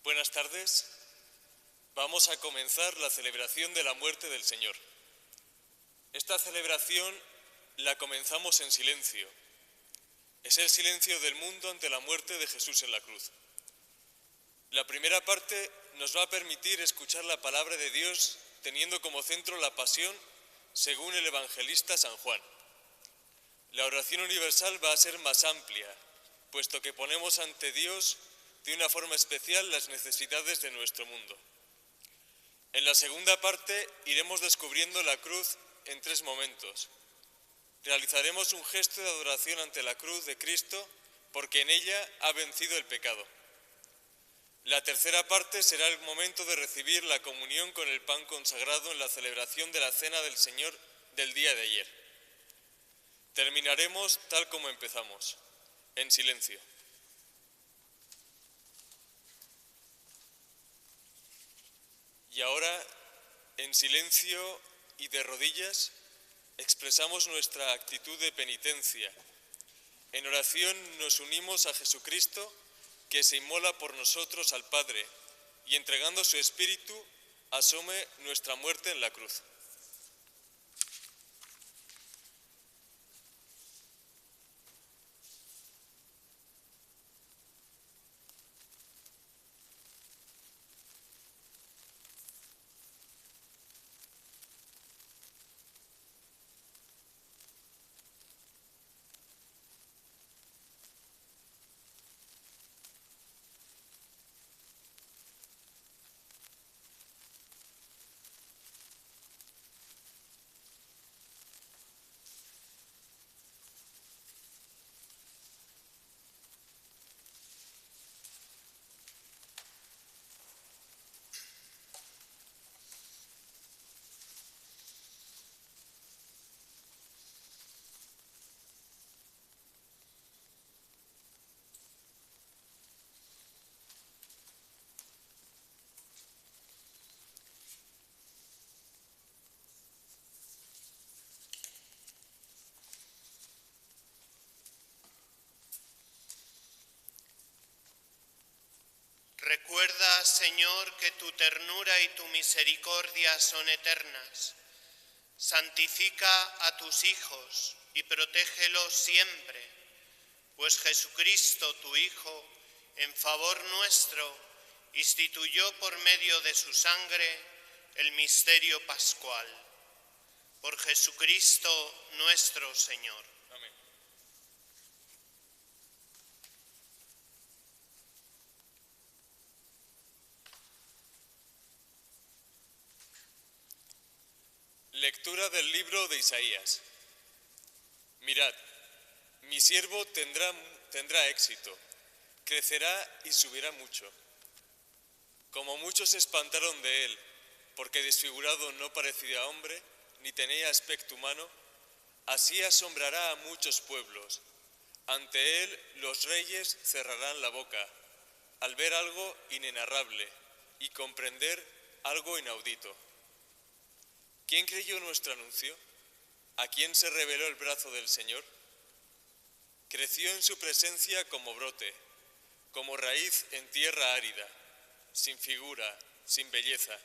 Buenas tardes. Vamos a comenzar la celebración de la muerte del Señor. Esta celebración la comenzamos en silencio. Es el silencio del mundo ante la muerte de Jesús en la cruz. La primera parte nos va a permitir escuchar la palabra de Dios teniendo como centro la pasión según el evangelista San Juan. La oración universal va a ser más amplia, puesto que ponemos ante Dios de una forma especial las necesidades de nuestro mundo. En la segunda parte iremos descubriendo la cruz en 3 momentos. Realizaremos un gesto de adoración ante la cruz de Cristo porque en ella ha vencido el pecado. La tercera parte será el momento de recibir la comunión con el pan consagrado en la celebración de la Cena del Señor del día de ayer. Terminaremos tal como empezamos, en silencio. Y ahora, en silencio y de rodillas, expresamos nuestra actitud de penitencia. En oración nos unimos a Jesucristo, que se inmola por nosotros al Padre, y entregando su Espíritu, asume nuestra muerte en la cruz. Recuerda, Señor, que tu ternura y tu misericordia son eternas. Santifica a tus hijos y protégelos siempre, pues Jesucristo, tu Hijo, en favor nuestro, instituyó por medio de su sangre el misterio pascual. Por Jesucristo nuestro Señor. Amén. Lectura del libro de Isaías. Mirad, mi siervo tendrá éxito, crecerá y subirá mucho. Como muchos se espantaron de él, porque desfigurado no parecía hombre, ni tenía aspecto humano, así asombrará a muchos pueblos. Ante él los reyes cerrarán la boca, al ver algo inenarrable y comprender algo inaudito. ¿Quién creyó nuestro anuncio? ¿A quién se reveló el brazo del Señor? Creció en su presencia como brote, como raíz en tierra árida, sin figura, sin belleza.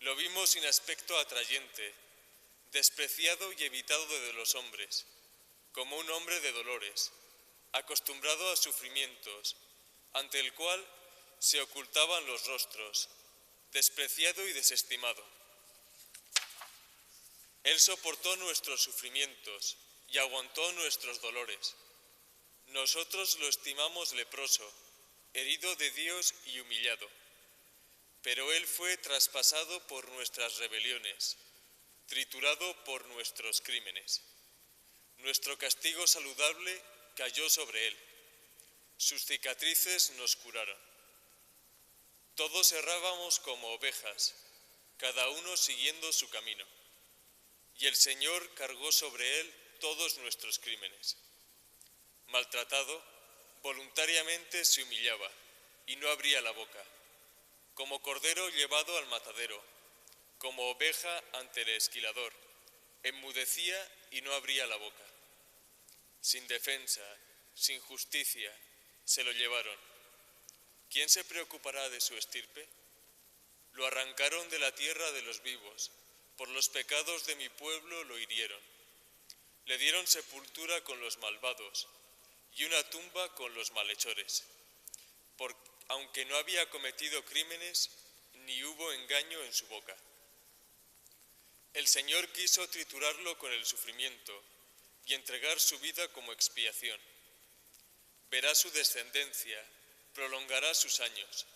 Lo vimos sin aspecto atrayente, despreciado y evitado de los hombres, como un hombre de dolores, acostumbrado a sufrimientos, ante el cual se ocultaban los rostros, despreciado y desestimado. Él soportó nuestros sufrimientos y aguantó nuestros dolores. Nosotros lo estimamos leproso, herido de Dios y humillado. Pero Él fue traspasado por nuestras rebeliones, triturado por nuestros crímenes. Nuestro castigo saludable cayó sobre Él. Sus cicatrices nos curaron. Todos errábamos como ovejas, cada uno siguiendo su camino. Y el Señor cargó sobre Él todos nuestros crímenes. Maltratado, voluntariamente se humillaba y no abría la boca. Como cordero llevado al matadero, como oveja ante el esquilador, enmudecía y no abría la boca. Sin defensa, sin justicia, se lo llevaron. ¿quién se preocupará de su estirpe? Lo arrancaron de la tierra de los vivos, por los pecados de mi pueblo lo hirieron. Le dieron sepultura con los malvados y una tumba con los malhechores. Aunque no había cometido crímenes, ni hubo engaño en su boca. El Señor quiso triturarlo con el sufrimiento y entregar su vida como expiación. Verá su descendencia, prolongará sus años.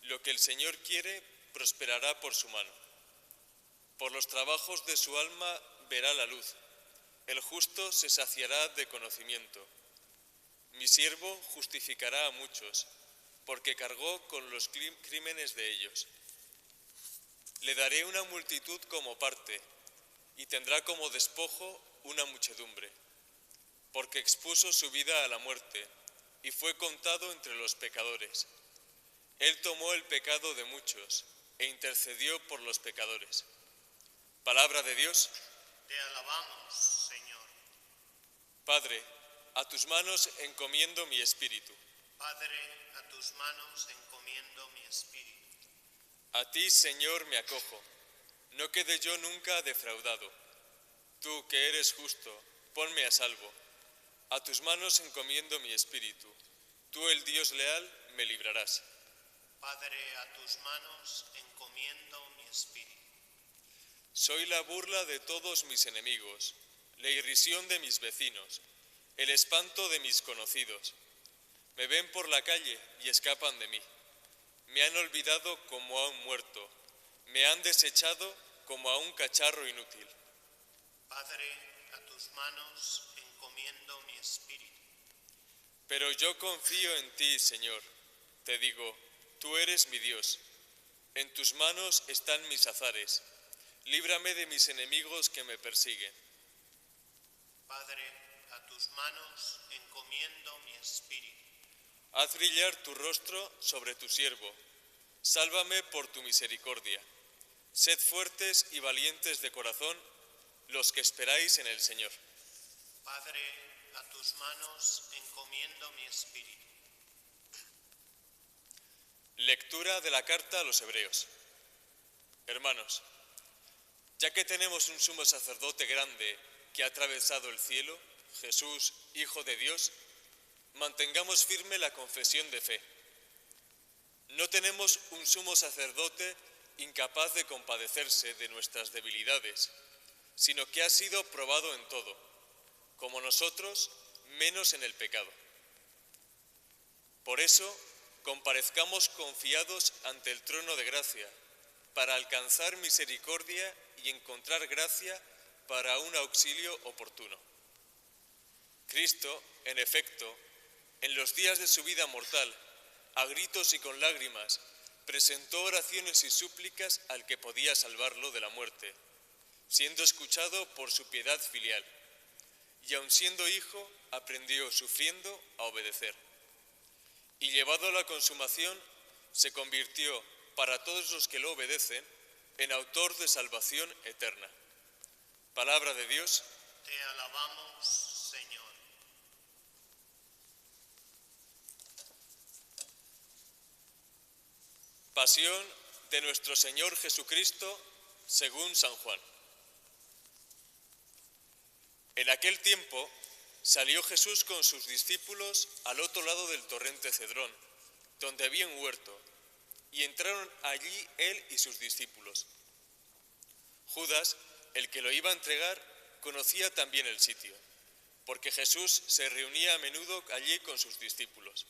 Lo que el Señor quiere prosperará por su mano. Por los trabajos de su alma verá la luz. El justo se saciará de conocimiento. Mi siervo justificará a muchos, porque cargó con los crímenes de ellos. Le daré una multitud como parte, y tendrá como despojo una muchedumbre, porque expuso su vida a la muerte, y fue contado entre los pecadores. Él tomó el pecado de muchos, e intercedió por los pecadores. Palabra de Dios. Te alabamos, Señor. Padre, a tus manos encomiendo mi espíritu. Padre, a tus manos encomiendo mi espíritu. A ti, Señor, me acojo. No quede yo nunca defraudado. Tú, que eres justo, ponme a salvo. A tus manos encomiendo mi espíritu. Tú, el Dios leal, me librarás. Padre, a tus manos encomiendo mi espíritu. Soy la burla de todos mis enemigos, la irrisión de mis vecinos, el espanto de mis conocidos. Me ven por la calle y escapan de mí. Me han olvidado como a un muerto, me han desechado como a un cacharro inútil. Padre, a tus manos encomiendo mi espíritu. Pero yo confío en ti, Señor. Te digo, tú eres mi Dios. En tus manos están mis azares. Líbrame de mis enemigos que me persiguen. Padre, a tus manos encomiendo mi espíritu. Haz brillar tu rostro sobre tu siervo. Sálvame por tu misericordia. Sed fuertes y valientes de corazón los que esperáis en el Señor. Padre, a tus manos encomiendo mi espíritu. Lectura de la carta a los Hebreos. Hermanos, ya que tenemos un sumo sacerdote grande que ha atravesado el cielo, Jesús, Hijo de Dios, mantengamos firme la confesión de fe. No tenemos un sumo sacerdote incapaz de compadecerse de nuestras debilidades, sino que ha sido probado en todo, como nosotros, menos en el pecado. Por eso, comparezcamos confiados ante el trono de gracia, para alcanzar misericordia y encontrar gracia para un auxilio oportuno. Cristo, en efecto, en los días de su vida mortal, a gritos y con lágrimas, presentó oraciones y súplicas al que podía salvarlo de la muerte, siendo escuchado por su piedad filial, y aun siendo hijo, aprendió sufriendo a obedecer. Y llevado a la consumación, se convirtió, para todos los que lo obedecen, en autor de salvación eterna. Palabra de Dios. Te alabamos, Señor. Pasión de nuestro Señor Jesucristo según San Juan. En aquel tiempo salió Jesús con sus discípulos al otro lado del torrente Cedrón, donde había un huerto, y entraron allí él y sus discípulos. Judas, el que lo iba a entregar, conocía también el sitio, porque Jesús se reunía a menudo allí con sus discípulos.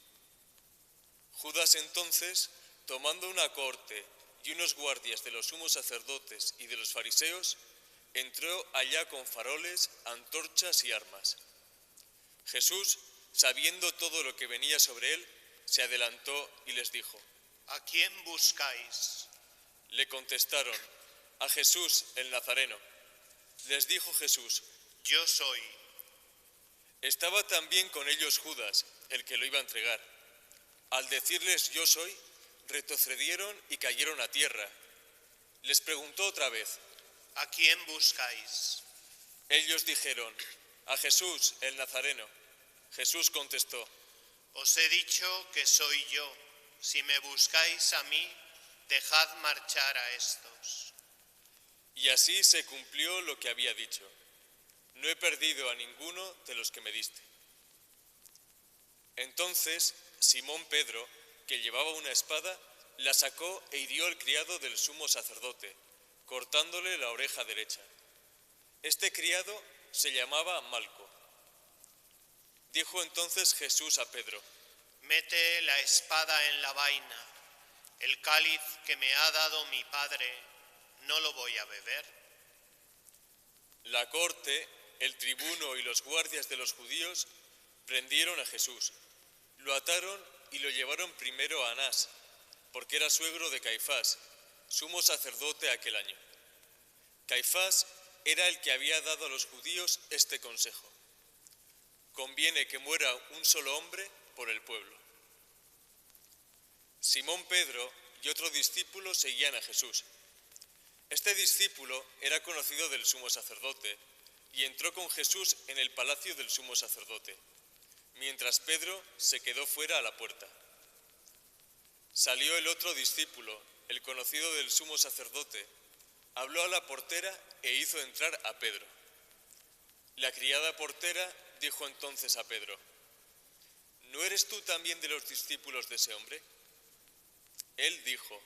Judas entonces, tomando una cohorte y unos guardias de los sumos sacerdotes y de los fariseos, entró allá con faroles, antorchas y armas. Jesús, sabiendo todo lo que venía sobre él, se adelantó y les dijo: ¿A quién buscáis? Le contestaron: a Jesús el Nazareno. Les dijo Jesús: Yo soy. Estaba también con ellos Judas, el que lo iba a entregar. Al decirles yo soy, retrocedieron y cayeron a tierra. Les preguntó otra vez: ¿A quién buscáis? Ellos dijeron: a Jesús el Nazareno. Jesús contestó: Os he dicho que soy yo. si me buscáis a mí, dejad marchar a estos. Y así se cumplió lo que había dicho. No he perdido a ninguno de los que me diste. Entonces Simón Pedro, que llevaba una espada, la sacó e hirió al criado del sumo sacerdote, cortándole la oreja derecha. Este criado se llamaba Malco. Dijo entonces Jesús a Pedro: Mete la espada en la vaina. El cáliz que me ha dado mi Padre, ¿no lo voy a beber? La corte, el tribuno y los guardias de los judíos prendieron a Jesús, lo ataron y lo llevaron primero a Anás, porque era suegro de Caifás, sumo sacerdote aquel año. Caifás era el que había dado a los judíos este consejo: conviene que muera un solo hombre por el pueblo. Simón Pedro y otro discípulo seguían a Jesús. Este discípulo era conocido del sumo sacerdote y entró con Jesús en el palacio del sumo sacerdote, mientras Pedro se quedó fuera a la puerta. Salió el otro discípulo, el conocido del sumo sacerdote, habló a la portera e hizo entrar a Pedro. La criada portera dijo entonces a Pedro: ¿no eres tú también de los discípulos de ese hombre? Él dijo: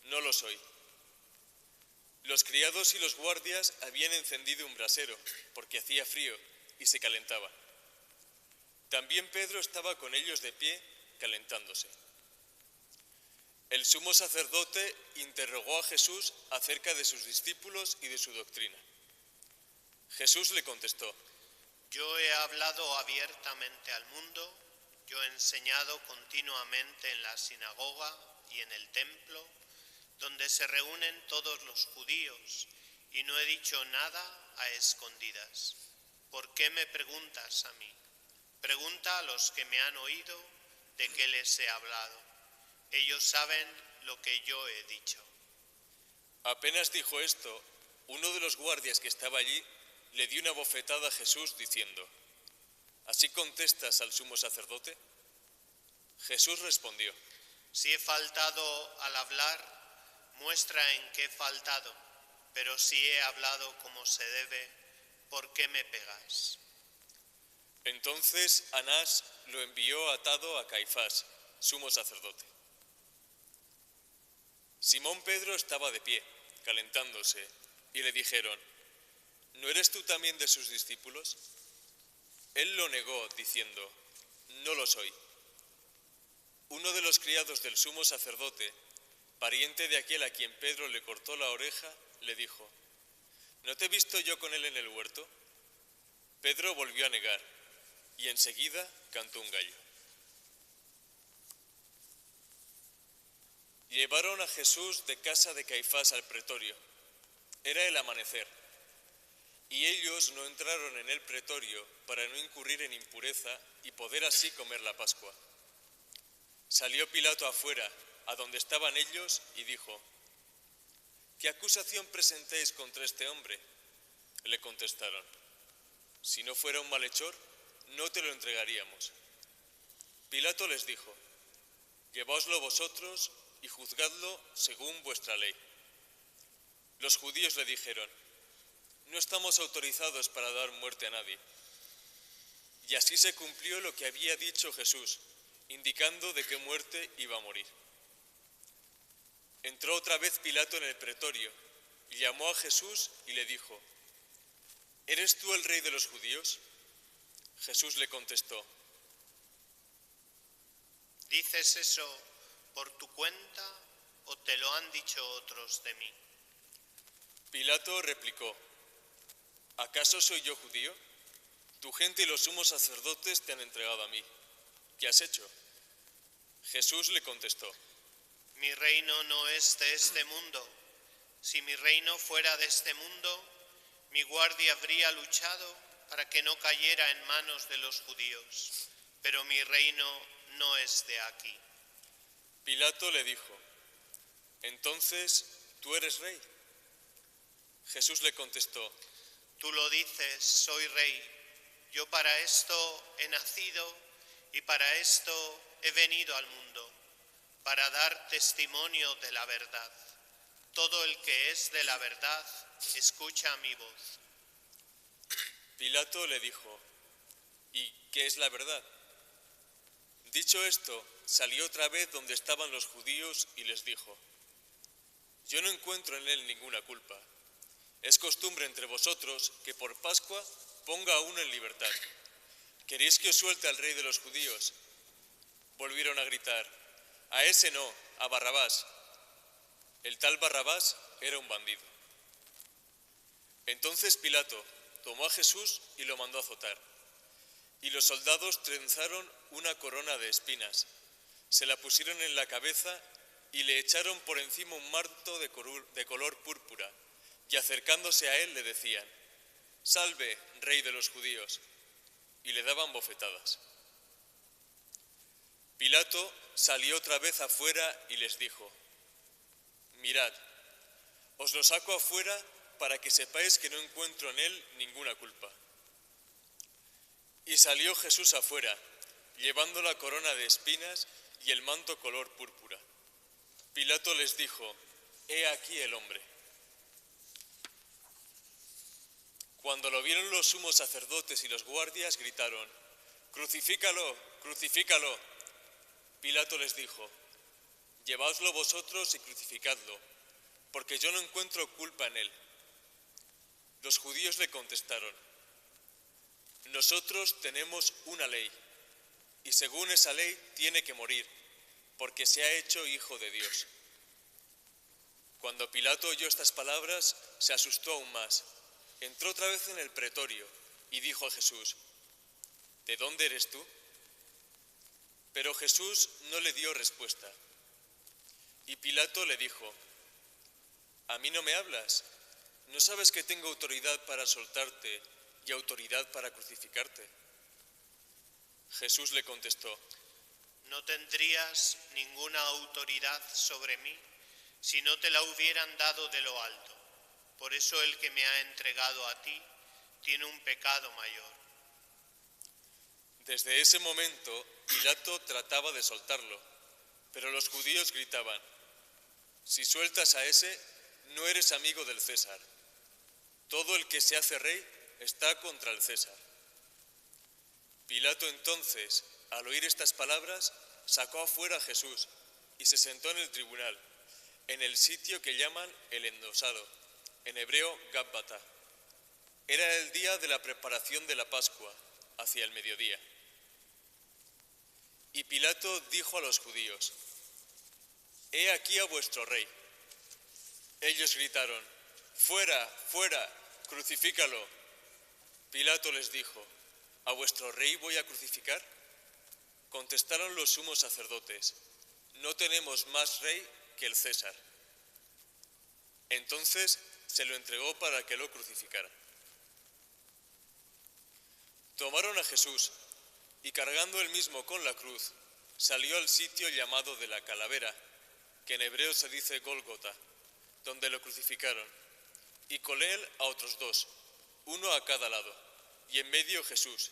no lo soy. Los criados y los guardias habían encendido un brasero, porque hacía frío y se calentaba. También Pedro estaba con ellos de pie, calentándose. El sumo sacerdote interrogó a Jesús acerca de sus discípulos y de su doctrina. Jesús le contestó: Yo he hablado abiertamente al mundo, yo he enseñado continuamente en la sinagoga y en el templo, donde se reúnen todos los judíos, y no he dicho nada a escondidas. ¿Por qué me preguntas a mí? Pregunta a los que me han oído de qué les he hablado. Ellos saben lo que yo he dicho. Apenas dijo esto, uno de los guardias que estaba allí le dio una bofetada a Jesús diciendo: ¿así contestas al sumo sacerdote? Jesús respondió: Si he faltado al hablar, muestra en qué he faltado, pero si he hablado como se debe, ¿por qué me pegas? Entonces Anás lo envió atado a Caifás, sumo sacerdote. Simón Pedro estaba de pie, calentándose, y le dijeron: ¿no eres tú también de sus discípulos? Él lo negó, diciendo: no lo soy. Uno de los criados del sumo sacerdote, pariente de aquel a quien Pedro le cortó la oreja, le dijo: ¿no te he visto yo con él en el huerto? Pedro volvió a negar, y enseguida cantó un gallo. Llevaron a Jesús de casa de Caifás al pretorio. Era el amanecer, y ellos no entraron en el pretorio para no incurrir en impureza y poder así comer la Pascua. Salió Pilato afuera, a donde estaban ellos, y dijo: ¿qué acusación presentáis contra este hombre? Le contestaron: si no fuera un malhechor, no te lo entregaríamos. Pilato les dijo: llevaoslo vosotros y juzgadlo según vuestra ley. Los judíos le dijeron: no estamos autorizados para dar muerte a nadie. Y así se cumplió lo que había dicho Jesús, indicando de qué muerte iba a morir. Entró otra vez Pilato en el pretorio, y llamó a Jesús y le dijo: ¿eres tú el rey de los judíos? Jesús le contestó: ¿dices eso por tu cuenta o te lo han dicho otros de mí? Pilato replicó: ¿acaso soy yo judío? Tu gente y los sumos sacerdotes te han entregado a mí. ¿Qué has hecho? Jesús le contestó: mi reino no es de este mundo. Si mi reino fuera de este mundo, mi guardia habría luchado para que no cayera en manos de los judíos. Pero mi reino no es de aquí. Pilato le dijo: entonces, ¿tú eres rey? Jesús le contestó: tú lo dices, soy rey. Yo para esto he nacido y para esto he venido al mundo, para dar testimonio de la verdad. Todo el que es de la verdad, escucha mi voz. Pilato le dijo: ¿y qué es la verdad? Dicho esto, salió otra vez donde estaban los judíos y les dijo: yo no encuentro en él ninguna culpa. Es costumbre entre vosotros que por Pascua ponga a uno en libertad. ¿Queréis que os suelte al rey de los judíos? Volvieron a gritar: a ese no, a Barrabás. El tal Barrabás era un bandido. Entonces Pilato tomó a Jesús y lo mandó azotar. Y los soldados trenzaron una corona de espinas, se la pusieron en la cabeza y le echaron por encima un manto de color púrpura, y acercándose a él le decían: «Salve, rey de los judíos», y le daban bofetadas. Pilato salió otra vez afuera y les dijo: «Mirad, os lo saco afuera para que sepáis que no encuentro en él ninguna culpa». Y salió Jesús afuera, llevando la corona de espinas y el manto color púrpura. Pilato les dijo: «He aquí el hombre». Cuando lo vieron los sumos sacerdotes y los guardias, gritaron: «¡Crucifícalo, crucifícalo!». Pilato les dijo: «Llevaoslo vosotros y crucificadlo, porque yo no encuentro culpa en él». Los judíos le contestaron: «Nosotros tenemos una ley, y según esa ley tiene que morir, porque se ha hecho hijo de Dios». Cuando Pilato oyó estas palabras, se asustó aún más. Entró otra vez en el pretorio y dijo a Jesús: «¿De dónde eres tú?». Pero Jesús no le dio respuesta. Y Pilato le dijo: «¿A mí no me hablas? ¿No sabes que tengo autoridad para soltarte y autoridad para crucificarte?». Jesús le contestó: «No tendrías ninguna autoridad sobre mí si no te la hubieran dado de lo alto. Por eso el que me ha entregado a ti tiene un pecado mayor». Desde ese momento, Pilato trataba de soltarlo, pero los judíos gritaban: «Si sueltas a ese, no eres amigo del César. Todo el que se hace rey está contra el César». Pilato entonces, al oír estas palabras, sacó afuera a Jesús y se sentó en el tribunal, en el sitio que llaman el Endosado, en hebreo Gábata. Era el día de la preparación de la Pascua, hacia el mediodía. Y Pilato dijo a los judíos: «He aquí a vuestro rey». Ellos gritaron: «¡Fuera, fuera! ¡Crucifícalo!». Pilato les dijo: «¿A vuestro rey voy a crucificar?». Contestaron los sumos sacerdotes: «No tenemos más rey que el César». Entonces se lo entregó para que lo crucificara. Tomaron a Jesús y, cargando él mismo con la cruz, salió al sitio llamado de la Calavera, que en hebreo se dice Gólgota, donde lo crucificaron, y con él a otros dos, uno a cada lado, y en medio Jesús.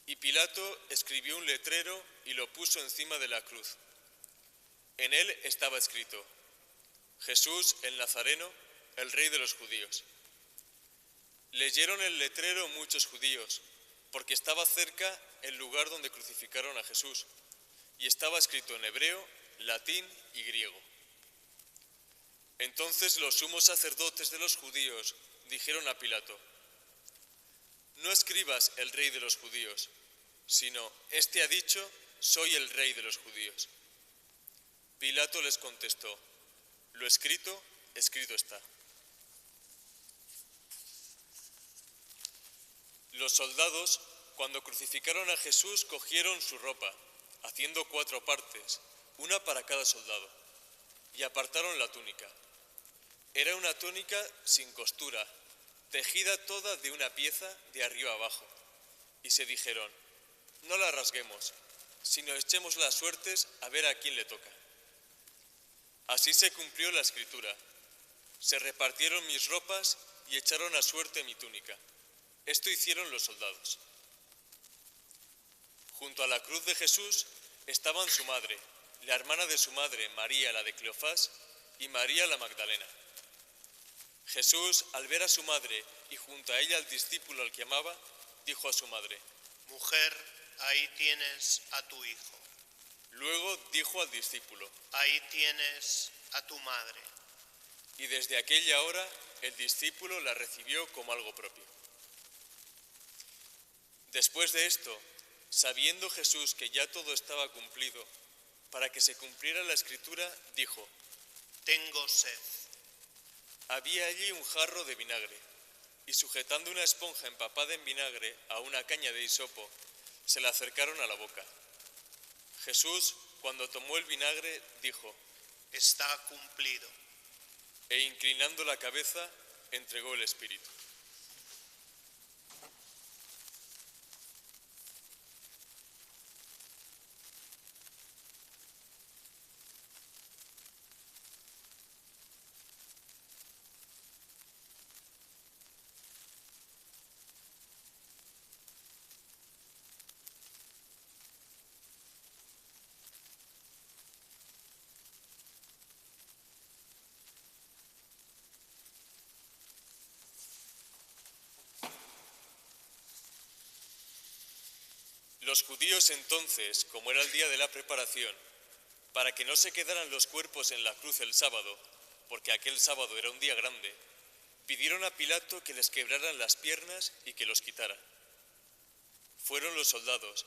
Y Pilato escribió un letrero y lo puso encima de la cruz. En él estaba escrito: «Jesús el Nazareno, el Rey de los judíos». Leyeron el letrero muchos judíos, porque estaba cerca el lugar donde crucificaron a Jesús, y estaba escrito en hebreo, latín y griego. Entonces los sumos sacerdotes de los judíos dijeron a Pilato: «No escribas el Rey de los judíos, sino, este ha dicho: soy el Rey de los judíos». Pilato les contestó: «Lo escrito, escrito está». Los soldados, cuando crucificaron a Jesús, cogieron su ropa, haciendo 4 partes, una para cada soldado, y apartaron la túnica. Era una túnica sin costura, tejida toda de una pieza de arriba abajo, y se dijeron: «No la rasguemos, sino echemos las suertes a ver a quién le toca». Así se cumplió la escritura: «Se repartieron mis ropas y echaron a suerte mi túnica». Esto hicieron los soldados. Junto a la cruz de Jesús estaban su madre, la hermana de su madre, María la de Cleofás, y María la Magdalena. Jesús, al ver a su madre y junto a ella al discípulo al que amaba, dijo a su madre: Mujer, ahí tienes a tu hijo. Luego dijo al discípulo: Ahí tienes a tu madre. Y desde aquella hora el discípulo la recibió como algo propio. Después de esto, sabiendo Jesús que ya todo estaba cumplido, para que se cumpliera la Escritura, dijo: Tengo sed. Había allí un jarro de vinagre, y sujetando una esponja empapada en vinagre a una caña de hisopo, se la acercaron a la boca. Jesús, cuando tomó el vinagre, dijo: Está cumplido. E inclinando la cabeza, entregó el espíritu. Los judíos entonces, como era el día de la preparación, para que no se quedaran los cuerpos en la cruz el sábado, porque aquel sábado era un día grande, pidieron a Pilato que les quebraran las piernas y que los quitara. Fueron los soldados,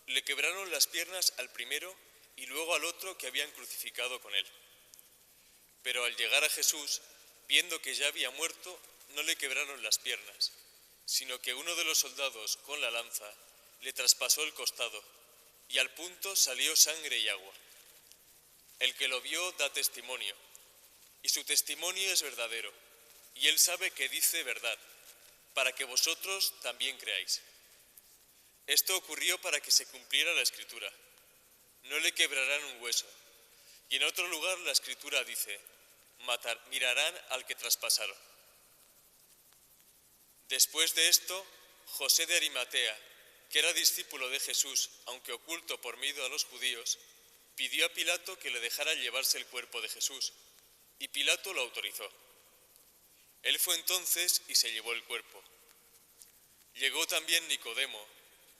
le quebraron las piernas al primero y luego al otro que habían crucificado con él. Pero al llegar a Jesús, viendo que ya había muerto, no le quebraron las piernas, sino que uno de los soldados con la lanza le traspasó el costado, y al punto salió sangre y agua. El que lo vio da testimonio, y su testimonio es verdadero, y él sabe que dice verdad, para que vosotros también creáis. Esto ocurrió para que se cumpliera la Escritura: no le quebrarán un hueso. Y en otro lugar la Escritura dice: mirarán al que traspasaron. Después de esto, José de Arimatea, que era discípulo de Jesús, aunque oculto por miedo a los judíos, pidió a Pilato que le dejara llevarse el cuerpo de Jesús, y Pilato lo autorizó. Él fue entonces y se llevó el cuerpo. Llegó también Nicodemo,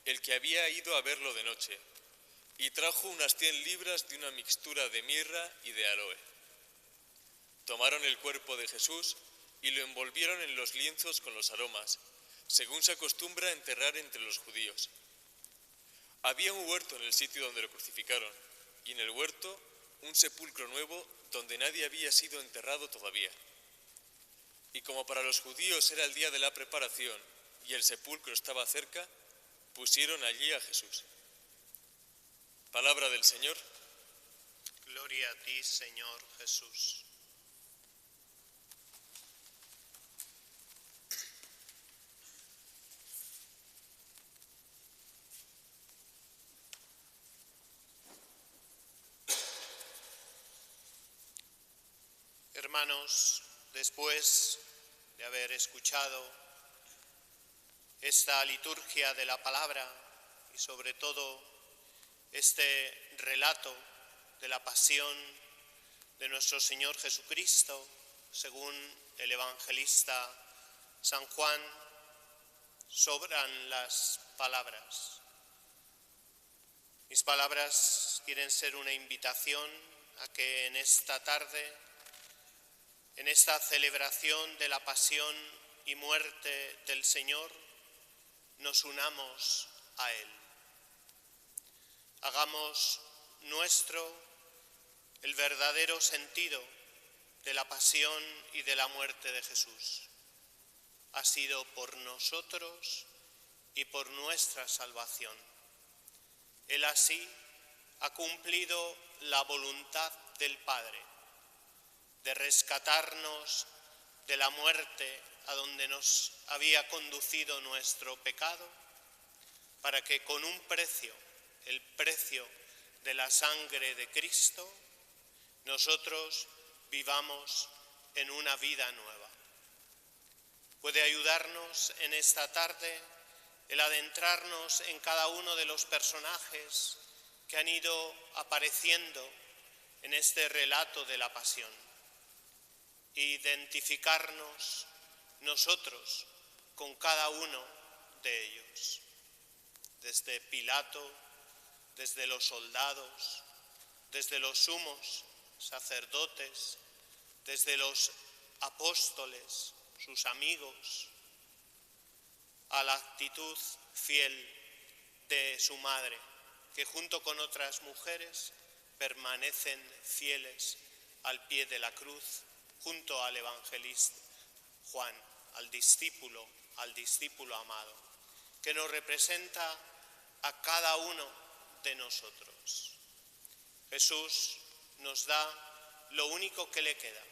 el que había ido a verlo de noche, y trajo unas 100 libras de una mixtura de mirra y de aloe. Tomaron el cuerpo de Jesús y lo envolvieron en los lienzos con los aromas, según se acostumbra enterrar entre los judíos. Había un huerto en el sitio donde lo crucificaron, y en el huerto un sepulcro nuevo donde nadie había sido enterrado todavía. Y como para los judíos era el día de la preparación y el sepulcro estaba cerca, pusieron allí a Jesús. Palabra del Señor. Gloria a ti, Señor Jesús. Hermanos, después de haber escuchado esta liturgia de la palabra y sobre todo este relato de la pasión de nuestro Señor Jesucristo, según el evangelista San Juan, sobran las palabras. Mis palabras quieren ser una invitación a que en esta tarde, en esta celebración de la pasión y muerte del Señor, nos unamos a Él. Hagamos nuestro el verdadero sentido de la pasión y de la muerte de Jesús. Ha sido por nosotros y por nuestra salvación. Él así ha cumplido la voluntad del Padre de rescatarnos de la muerte a donde nos había conducido nuestro pecado, para que con un precio, el precio de la sangre de Cristo, nosotros vivamos en una vida nueva. Puede ayudarnos en esta tarde el adentrarnos en cada uno de los personajes que han ido apareciendo en este relato de la pasión. Identificarnos nosotros con cada uno de ellos, desde Pilato, desde los soldados, desde los sumos sacerdotes, desde los apóstoles, sus amigos, a la actitud fiel de su madre, que junto con otras mujeres permanecen fieles al pie de la cruz, junto al evangelista Juan, al discípulo amado, que nos representa a cada uno de nosotros. Jesús nos da lo único que le queda,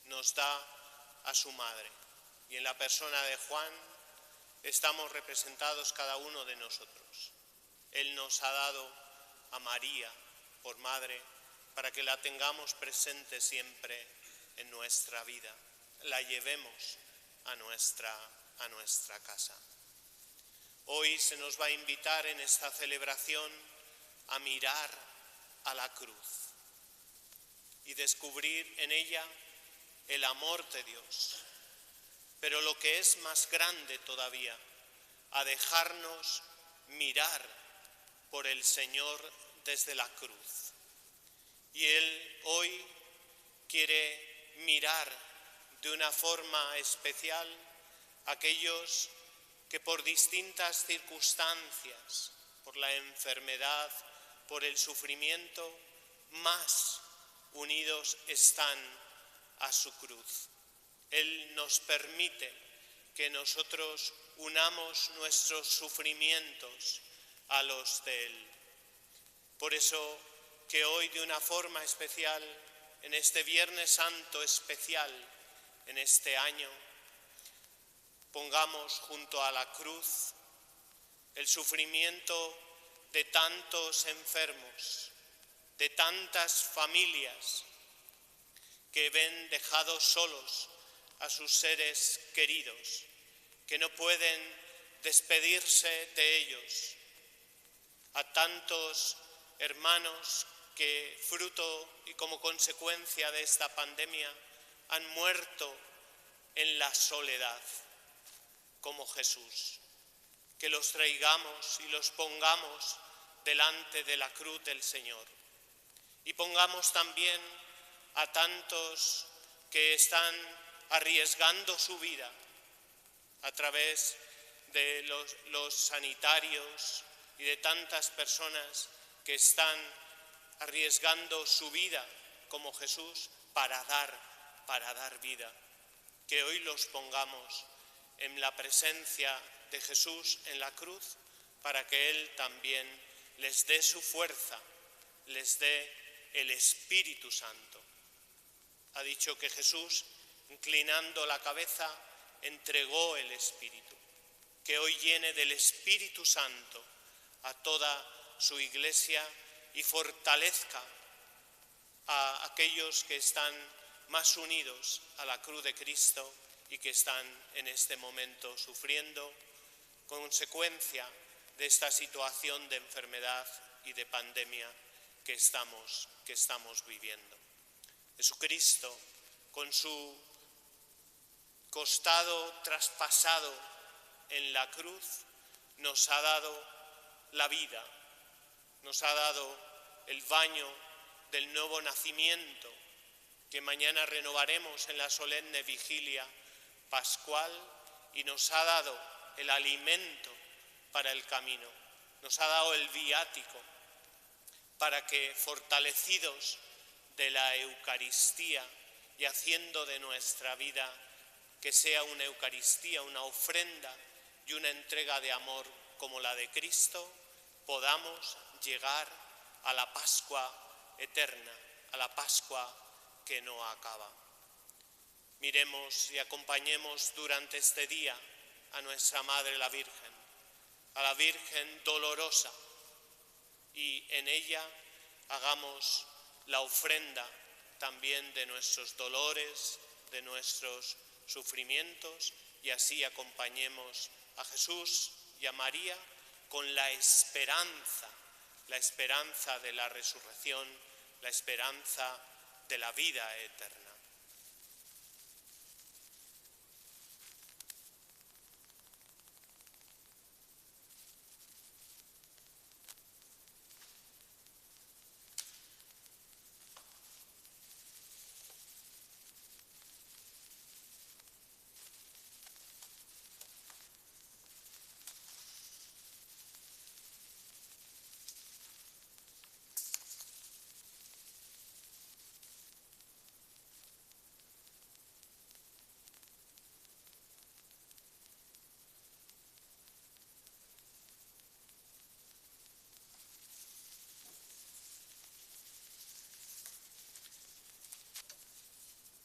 nos da a su madre, y en la persona de Juan estamos representados cada uno de nosotros. Él nos ha dado a María por madre para que la tengamos presente siempre en nuestra vida, la llevemos a nuestra casa. Hoy se nos va a invitar en esta celebración a mirar a la cruz y descubrir en ella el amor de Dios, pero lo que es más grande todavía, a dejarnos mirar por el Señor desde la cruz. Y Él hoy quiere mirar de una forma especial a aquellos que por distintas circunstancias, por la enfermedad, por el sufrimiento, más unidos están a su cruz. Él nos permite que nosotros unamos nuestros sufrimientos a los de Él. Por eso que hoy de una forma especial, en este Viernes Santo especial, en este año, pongamos junto a la cruz el sufrimiento de tantos enfermos, de tantas familias que ven dejados solos a sus seres queridos, que no pueden despedirse de ellos, a tantos hermanos que fruto y como consecuencia de esta pandemia han muerto en la soledad, como Jesús. Que los traigamos y los pongamos delante de la cruz del Señor. Y pongamos también a tantos que están arriesgando su vida a través de los sanitarios y de tantas personas que están arriesgando su vida como Jesús para dar vida. Que hoy los pongamos en la presencia de Jesús en la cruz para que Él también les dé su fuerza, les dé el Espíritu Santo. Ha dicho que Jesús, inclinando la cabeza, entregó el Espíritu. Que hoy llene del Espíritu Santo a toda su Iglesia y fortalezca a aquellos que están más unidos a la cruz de Cristo y que están en este momento sufriendo consecuencia de esta situación de enfermedad y de pandemia que estamos viviendo. Jesucristo, con su costado traspasado en la cruz, nos ha dado la vida, nos ha dado el baño del nuevo nacimiento que mañana renovaremos en la solemne vigilia pascual, y nos ha dado el alimento para el camino, nos ha dado el viático para que, fortalecidos de la Eucaristía y haciendo de nuestra vida que sea una Eucaristía, una ofrenda y una entrega de amor como la de Cristo, podamos llegar a la Pascua eterna, a la Pascua que no acaba. Miremos y acompañemos durante este día a nuestra Madre la Virgen, a la Virgen dolorosa, y en ella hagamos la ofrenda también de nuestros dolores, de nuestros sufrimientos, y así acompañemos a Jesús y a María con la esperanza la esperanza de la resurrección, la esperanza de la vida eterna.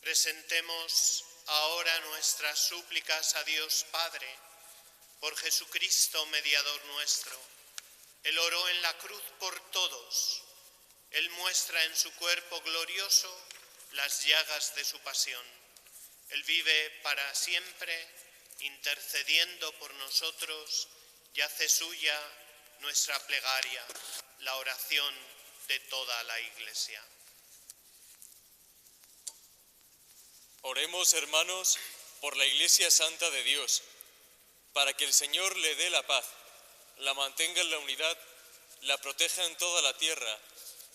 Presentemos ahora nuestras súplicas a Dios Padre, por Jesucristo, mediador nuestro. Él oró en la cruz por todos. Él muestra en su cuerpo glorioso las llagas de su pasión. Él vive para siempre, intercediendo por nosotros, y hace suya nuestra plegaria, la oración de toda la Iglesia. Oremos, hermanos, por la Iglesia Santa de Dios, para que el Señor le dé la paz, la mantenga en la unidad, la proteja en toda la tierra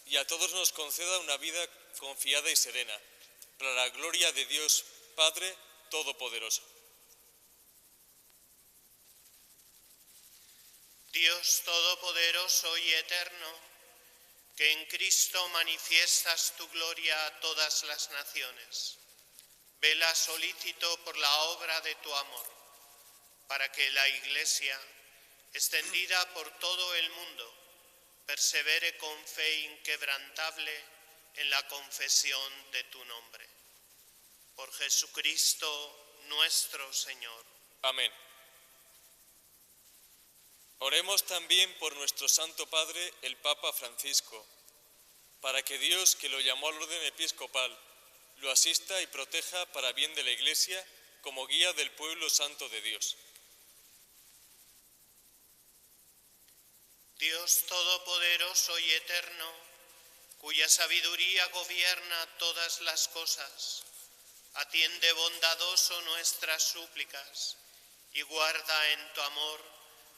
y a todos nos conceda una vida confiada y serena, para la gloria de Dios Padre Todopoderoso. Dios Todopoderoso y Eterno, que en Cristo manifiestas tu gloria a todas las naciones, vela solícito por la obra de tu amor, para que la Iglesia, extendida por todo el mundo, persevere con fe inquebrantable en la confesión de tu nombre. Por Jesucristo nuestro Señor. Amén. Oremos también por nuestro Santo Padre, el Papa Francisco, para que Dios, que lo llamó al orden episcopal, lo asista y proteja para bien de la Iglesia como guía del pueblo santo de Dios. Dios Todopoderoso y Eterno, cuya sabiduría gobierna todas las cosas, atiende bondadoso nuestras súplicas y guarda en tu amor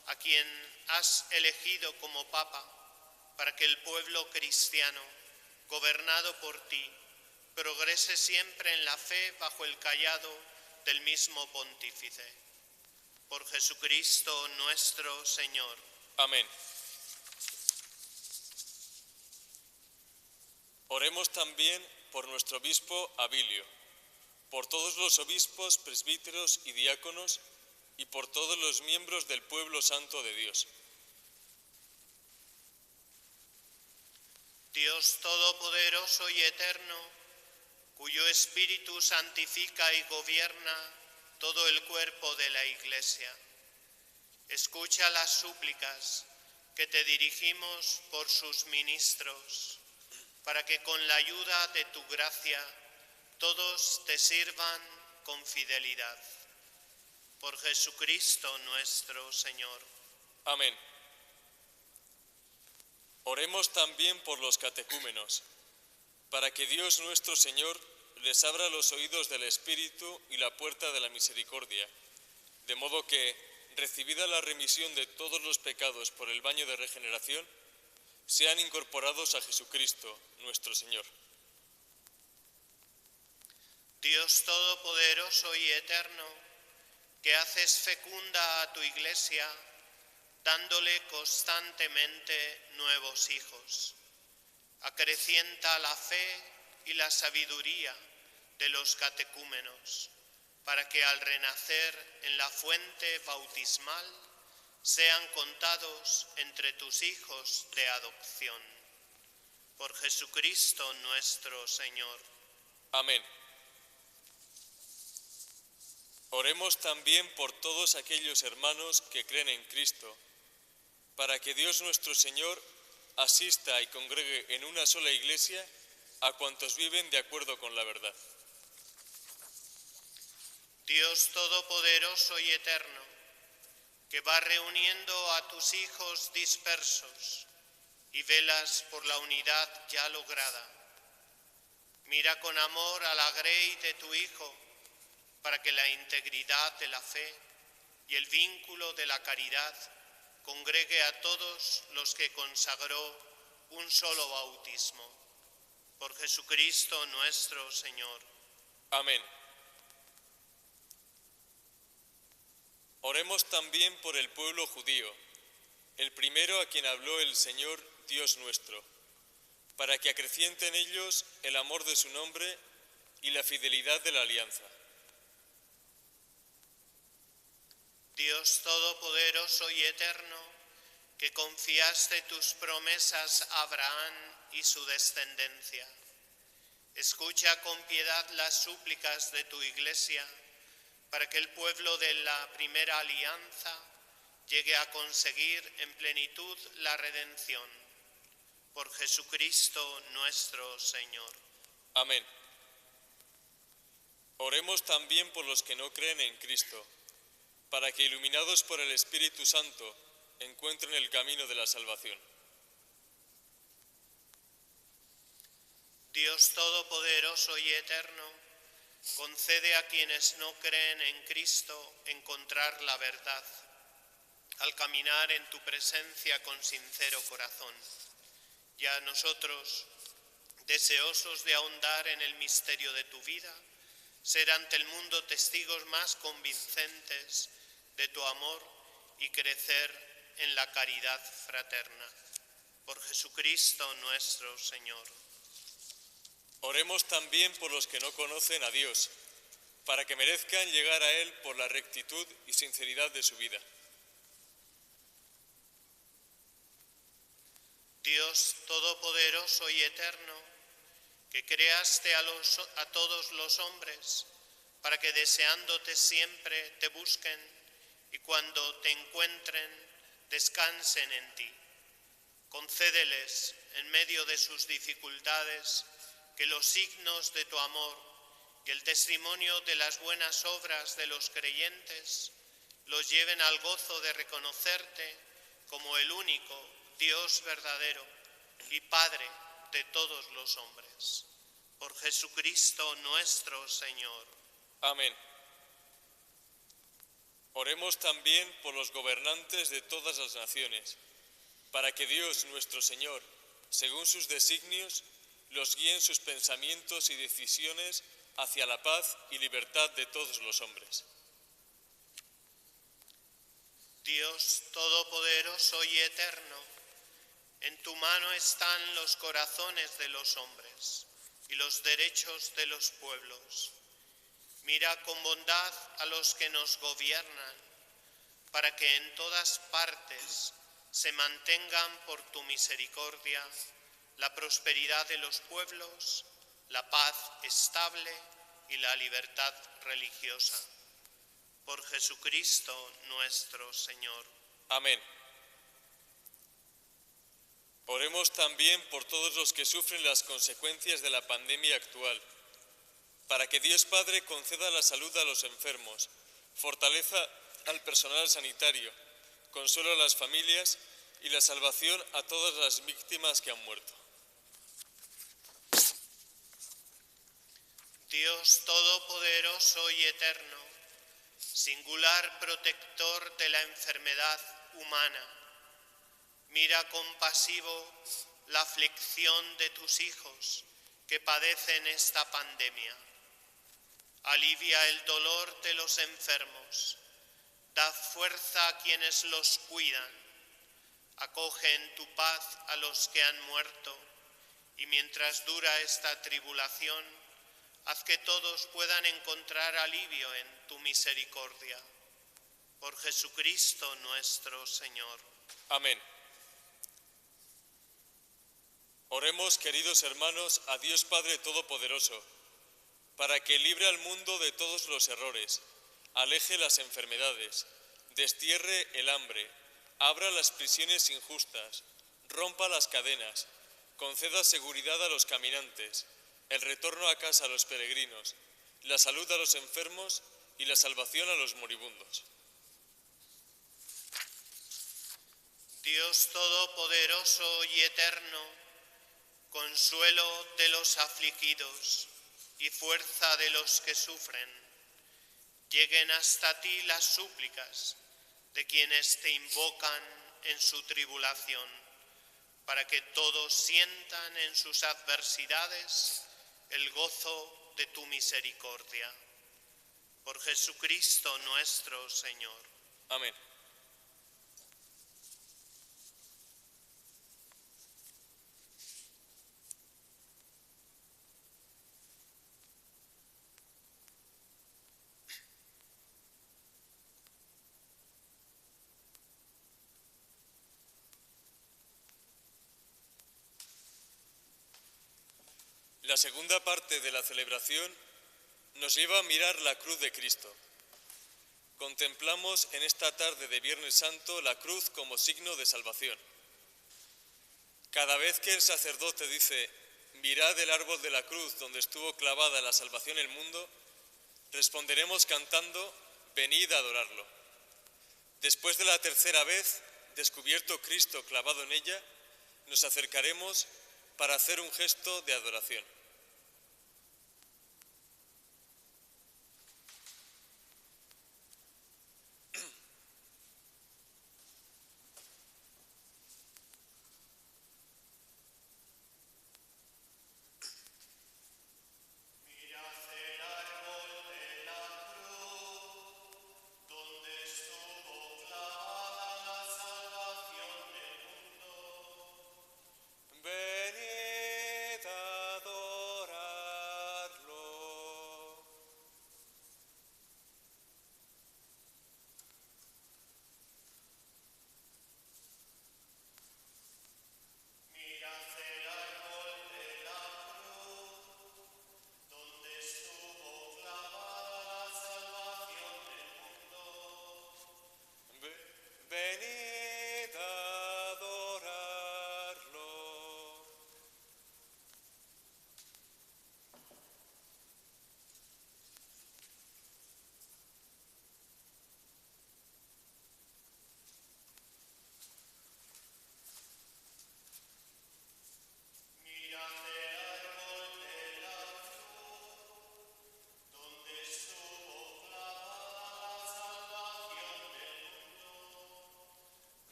a quien has elegido como Papa, para que el pueblo cristiano, gobernado por ti, progrese siempre en la fe bajo el cayado del mismo pontífice. Por Jesucristo nuestro Señor. Amén. Oremos también por nuestro obispo Abilio, por todos los obispos, presbíteros y diáconos, y por todos los miembros del pueblo santo de Dios. Dios Todopoderoso y Eterno, cuyo Espíritu santifica y gobierna todo el cuerpo de la Iglesia, escucha las súplicas que te dirigimos por sus ministros, para que con la ayuda de tu gracia todos te sirvan con fidelidad. Por Jesucristo nuestro Señor. Amén. Oremos también por los catecúmenos, para que Dios nuestro Señor les abra los oídos del Espíritu y la puerta de la misericordia, de modo que, recibida la remisión de todos los pecados por el baño de regeneración, sean incorporados a Jesucristo nuestro Señor. Dios Todopoderoso y Eterno, que haces fecunda a tu Iglesia, dándole constantemente nuevos hijos. Acrecienta la fe y la sabiduría de los catecúmenos, para que al renacer en la fuente bautismal sean contados entre tus hijos de adopción. Por Jesucristo nuestro Señor. Amén. Oremos también por todos aquellos hermanos que creen en Cristo, para que Dios nuestro Señor asista y congregue en una sola Iglesia a cuantos viven de acuerdo con la verdad. Dios Todopoderoso y Eterno, que va reuniendo a tus hijos dispersos y velas por la unidad ya lograda. Mira con amor a la grey de tu Hijo, para que la integridad de la fe y el vínculo de la caridad congregue a todos los que consagró un solo bautismo. Por Jesucristo nuestro Señor. Amén. Oremos también por el pueblo judío, el primero a quien habló el Señor Dios nuestro, para que acreciente en ellos el amor de su nombre y la fidelidad de la alianza. Dios Todopoderoso y Eterno, que confiaste tus promesas a Abraham y su descendencia, escucha con piedad las súplicas de tu Iglesia, para que el pueblo de la primera alianza llegue a conseguir en plenitud la redención. Por Jesucristo nuestro Señor. Amén. Oremos también por los que no creen en Cristo, para que, iluminados por el Espíritu Santo, encuentren el camino de la salvación. Dios Todopoderoso y Eterno, concede a quienes no creen en Cristo encontrar la verdad, al caminar en tu presencia con sincero corazón. Y a nosotros, deseosos de ahondar en el misterio de tu vida, ser ante el mundo testigos más convincentes de tu amor y crecer en la caridad fraterna. Por Jesucristo nuestro Señor. Oremos también por los que no conocen a Dios, para que merezcan llegar a Él por la rectitud y sinceridad de su vida. Dios Todopoderoso y Eterno, que creaste a todos los hombres, para que deseándote siempre te busquen y cuando te encuentren descansen en ti. Concédeles, en medio de sus dificultades, que los signos de tu amor y el testimonio de las buenas obras de los creyentes los lleven al gozo de reconocerte como el único Dios verdadero y Padre de todos los hombres. Por Jesucristo nuestro Señor. Amén. Oremos también por los gobernantes de todas las naciones, para que Dios nuestro Señor, según sus designios, los guíe en sus pensamientos y decisiones hacia la paz y libertad de todos los hombres. Dios Todopoderoso y Eterno, en tu mano están los corazones de los hombres y los derechos de los pueblos. Mira con bondad a los que nos gobiernan, para que en todas partes se mantengan por tu misericordia la prosperidad de los pueblos, la paz estable y la libertad religiosa. Por Jesucristo nuestro Señor. Amén. Oremos también por todos los que sufren las consecuencias de la pandemia actual, para que Dios Padre conceda la salud a los enfermos, fortaleza al personal sanitario, consuelo a las familias y la salvación a todas las víctimas que han muerto. Dios Todopoderoso y Eterno, singular protector de la enfermedad humana, mira compasivo la aflicción de tus hijos que padecen esta pandemia. Alivia el dolor de los enfermos, da fuerza a quienes los cuidan, acoge en tu paz a los que han muerto, y mientras dura esta tribulación, haz que todos puedan encontrar alivio en tu misericordia. Por Jesucristo nuestro Señor. Amén. Oremos, queridos hermanos, a Dios Padre Todopoderoso, para que libre al mundo de todos los errores, aleje las enfermedades, destierre el hambre, abra las prisiones injustas, rompa las cadenas, conceda seguridad a los caminantes, el retorno a casa a los peregrinos, la salud a los enfermos y la salvación a los moribundos. Dios todopoderoso y eterno, consuelo de los afligidos y fuerza de los que sufren, lleguen hasta ti las súplicas de quienes te invocan en su tribulación, para que todos sientan en sus adversidades el gozo de tu misericordia. Por Jesucristo nuestro Señor. Amén. La segunda parte de la celebración nos lleva a mirar la cruz de Cristo. Contemplamos en esta tarde de Viernes Santo la cruz como signo de salvación. Cada vez que el sacerdote dice, mirad el árbol de la cruz donde estuvo clavada la salvación del mundo, responderemos cantando, venid a adorarlo. Después de la tercera vez, descubierto Cristo clavado en ella, nos acercaremos para hacer un gesto de adoración. Venid a adorarlo. Venid a adorarlo.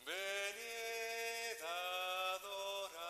Venid a adorarlo.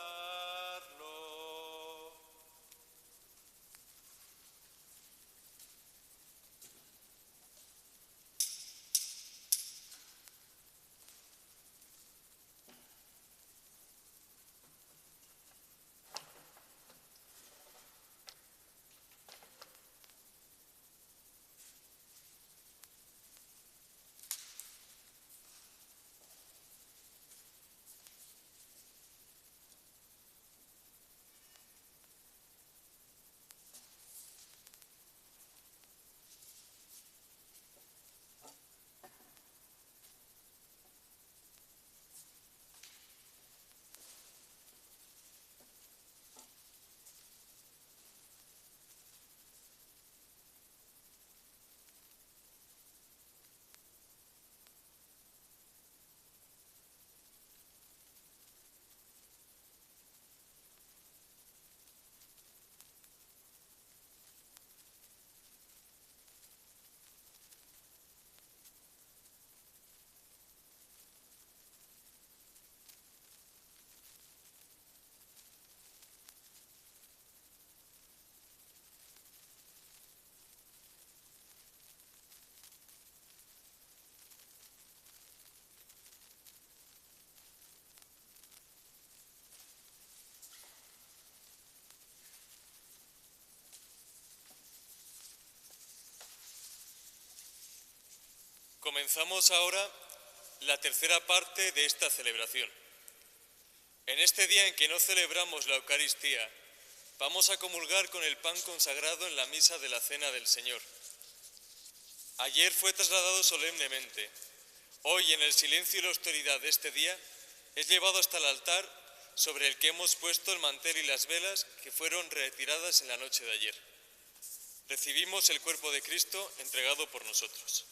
Comenzamos ahora la tercera parte de esta celebración. En este día en que no celebramos la Eucaristía, vamos a comulgar con el pan consagrado en la misa de la Cena del Señor. Ayer fue trasladado solemnemente. Hoy, en el silencio y la austeridad de este día, es llevado hasta el altar sobre el que hemos puesto el mantel y las velas que fueron retiradas en la noche de ayer. Recibimos el cuerpo de Cristo entregado por nosotros.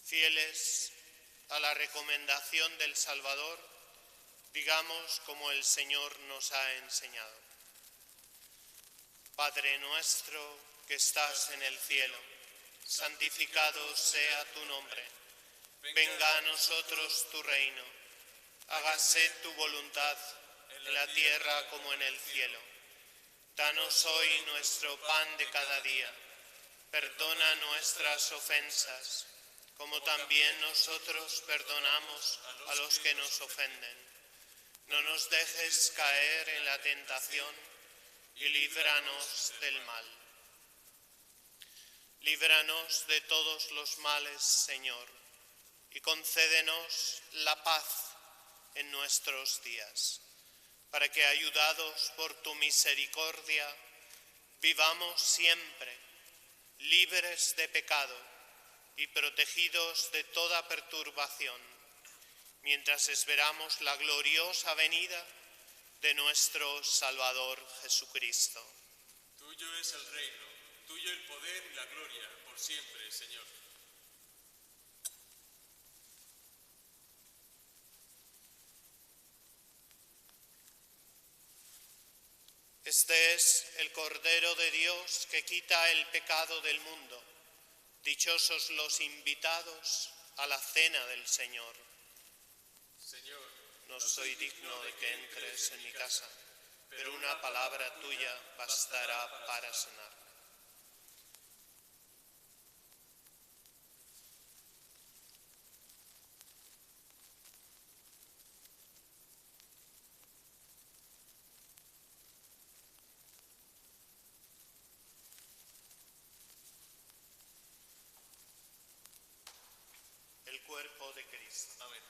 Fieles a la recomendación del Salvador, digamos como el Señor nos ha enseñado. Padre nuestro que estás en el cielo, santificado sea tu nombre. Venga a nosotros tu reino. Hágase tu voluntad en la tierra como en el cielo. Danos hoy nuestro pan de cada día. Perdona nuestras ofensas, como también nosotros perdonamos a los que nos ofenden. No nos dejes caer en la tentación y líbranos del mal. Líbranos de todos los males, Señor, y concédenos la paz en nuestros días, para que, ayudados por tu misericordia, vivamos siempre libres de pecado y protegidos de toda perturbación, mientras esperamos la gloriosa venida de nuestro Salvador Jesucristo. Tuyo es el reino, tuyo el poder y la gloria, por siempre, Señor. Este es el Cordero de Dios que quita el pecado del mundo. Dichosos los invitados a la cena del Señor. Señor, no soy digno de que entres en mi casa, pero una palabra tuya bastará para sanar. El cuerpo de Cristo. Amén.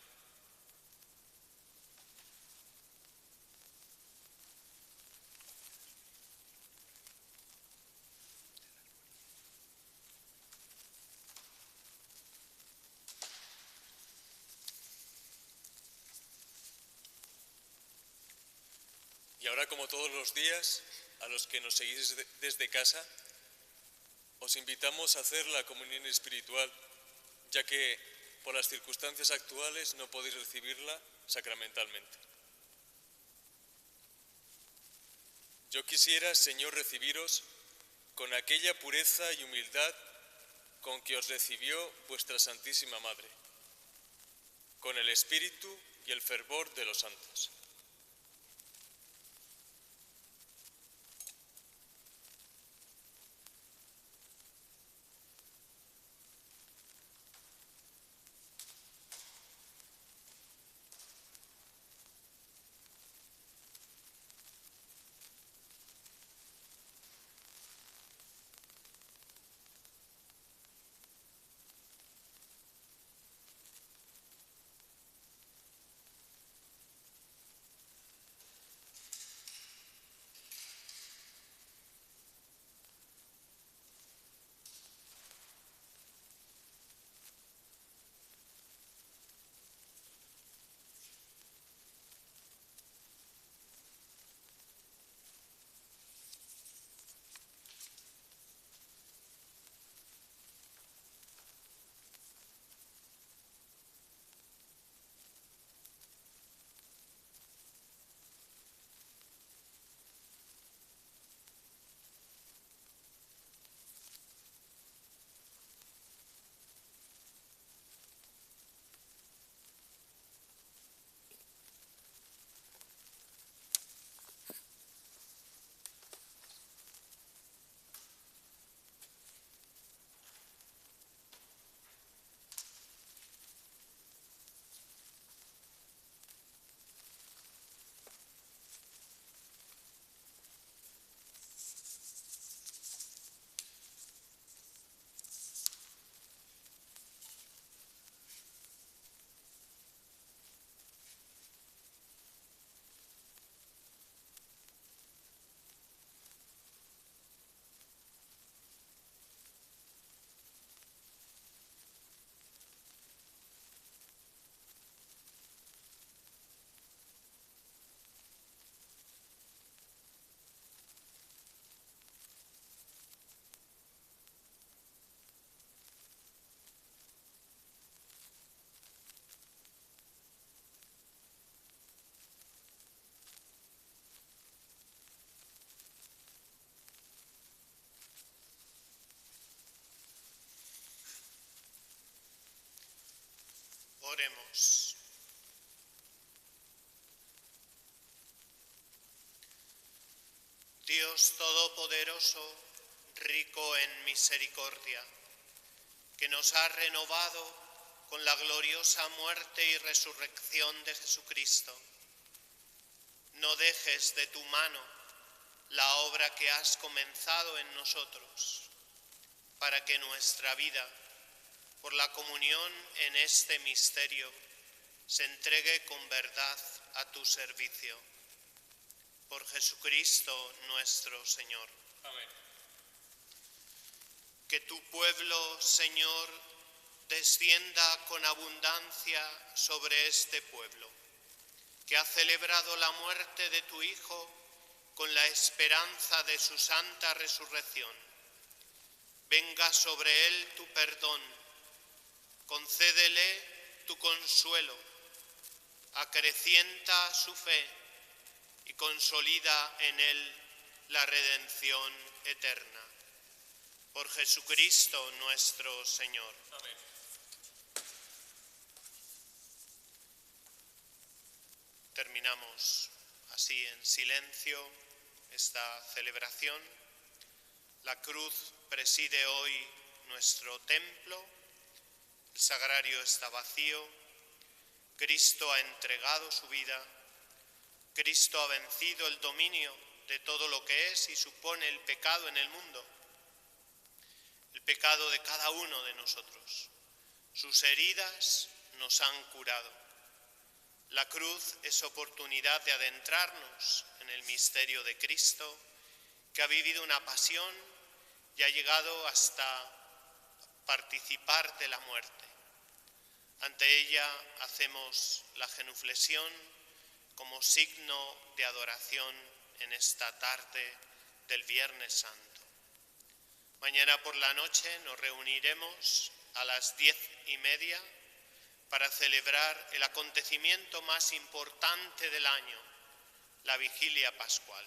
Y ahora, como todos los días, a los que nos seguís desde casa, os invitamos a hacer la comunión espiritual, ya que por las circunstancias actuales no podéis recibirla sacramentalmente. Yo quisiera, Señor, recibiros con aquella pureza y humildad con que os recibió vuestra Santísima Madre, con el espíritu y el fervor de los santos. Oremos. Dios Todopoderoso, rico en misericordia, que nos ha renovado con la gloriosa muerte y resurrección de Jesucristo, no dejes de tu mano la obra que has comenzado en nosotros, para que nuestra vida, por la comunión en este misterio, se entregue con verdad a tu servicio. Por Jesucristo nuestro Señor. Amén. Que tu pueblo, Señor, descienda con abundancia sobre este pueblo, que ha celebrado la muerte de tu Hijo con la esperanza de su santa resurrección. Venga sobre él tu perdón, concédele tu consuelo, acrecienta su fe y consolida en él la redención eterna. Por Jesucristo nuestro Señor. Amén. Terminamos así en silencio esta celebración. La cruz preside hoy nuestro templo, el sagrario está vacío, Cristo ha entregado su vida, Cristo ha vencido el dominio de todo lo que es y supone el pecado en el mundo, el pecado de cada uno de nosotros. Sus heridas nos han curado. La cruz es oportunidad de adentrarnos en el misterio de Cristo, que ha vivido una pasión y ha llegado hasta participar de la muerte. Ante ella hacemos la genuflexión como signo de adoración en esta tarde del Viernes Santo. Mañana por la noche nos reuniremos a las 10:30 para celebrar el acontecimiento más importante del año, la Vigilia Pascual.